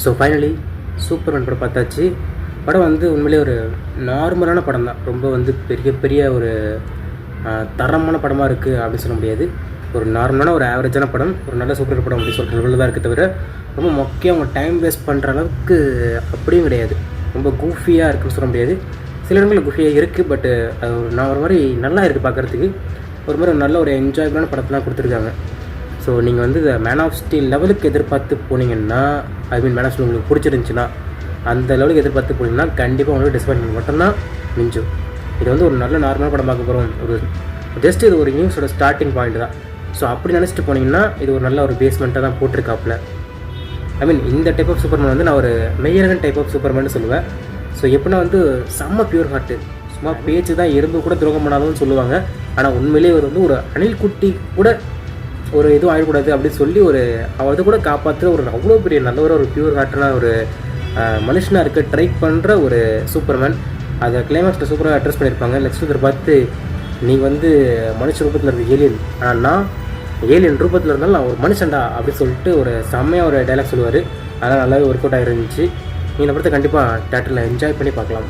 So finally Superman படம் பார்த்தாச்சு. படம் வந்து உண்மையிலே ஒரு நார்மலான படம் தான். ரொம்ப வந்து பெரிய பெரிய ஒரு தரமான படமாக இருக்குது அப்படின்னு சொல்ல முடியாது. ஒரு நார்மலான ஒரு ஆவரேஜான படம், ஒரு நல்ல சூப்பர் படம் அப்படின்னு சொல்கிற லெவலில் தான் இருக்குது. தவிர ரொம்ப முக்கியம் அவங்க டைம் வேஸ்ட் பண்ணுற அளவுக்கு அப்படியும் கிடையாது. ரொம்ப கூஃபியாக இருக்குன்னு சொல்ல முடியாது. சில இடங்களில் குஃபியாக இருக்குது, பட்டு அது நான் ஒரு மாதிரி நல்லா இருக்குது பார்க்குறதுக்கு. ஒரு மாதிரி நல்ல ஒரு என்ஜாயபிளான படத்தெலாம் கொடுத்துருக்காங்க. ஸோ நீங்கள் வந்து இந்த மேன் ஆஃப் ஸ்டீல் லெவலுக்கு எதிர்பார்த்து போனீங்கன்னா, மேன் ஆஃப் ஸ்டீல் உங்களுக்கு பிடிச்சிருந்துச்சின்னா, அந்த லெவலுக்கு எதிர்பார்த்து போனீங்கன்னா கண்டிப்பாக உங்களுக்கு டிசப்பாயின்மெண்ட் மட்டும்தான் மிஞ்சும். இது வந்து ஒரு நல்ல நார்மலான படம் பார்க்க போகிறோம். ஒரு ஜஸ்ட் இது ஒரு நியூஸோட ஸ்டார்டிங் பாயிண்ட் தான். ஸோ அப்படி நினச்சிட்டு போனீங்கன்னா இது ஒரு நல்ல ஒரு பேஸ்மெண்ட்டாக தான் போட்டிருக்காப்புல. இந்த டைப் ஆஃப் சூப்பர்மேன் வந்து நான் ஒரு மெய்யரகன் டைப் ஆஃப் சூப்பர்மேன் சொல்லுவேன். ஸோ எப்படின்னா வந்து செம்ம பியூர் ஹார்ட்டு, சும்மா பேச்சு தான் எறும்பு கூட துரோகம் பண்ணாலும் சொல்லுவாங்க. ஆனால் உண்மையிலேயே அவர் வந்து ஒரு அணில் குட்டி கூட ஒரு எதுவும் ஆகிடக்கூடாது அப்படின்னு சொல்லி ஒரு அவரது கூட காப்பாற்றுற ஒரு அவ்வளோ பெரிய நல்ல ஒரு பியூர் ஹார்ட்டான ஒரு மனுஷனாக இருக்க ட்ரை பண்ணுற ஒரு சூப்பர்மேன். அதை கிளைமேக்ஸில் சூப்பராக அட்ரஸ் பண்ணியிருப்பாங்க. லெக்ஸ்டர் பார்த்து நீங்கள் வந்து மனுஷ ரூபத்தில் இருக்க ஏலியன், ஆனால் நான் ஏலியன் ரூபத்தில் இருந்தாலும் நான் ஒரு மனுஷன்டா அப்படின்னு சொல்லிட்டு ஒரு செம்மையாக ஒரு டைலாக் சொல்லுவார். அதெல்லாம் நல்லாவே ஒர்க் அவுட் ஆகிருந்துச்சு. இந்த படத்தை கண்டிப்பாக தேட்டரில் என்ஜாய் பண்ணி பார்க்கலாம்.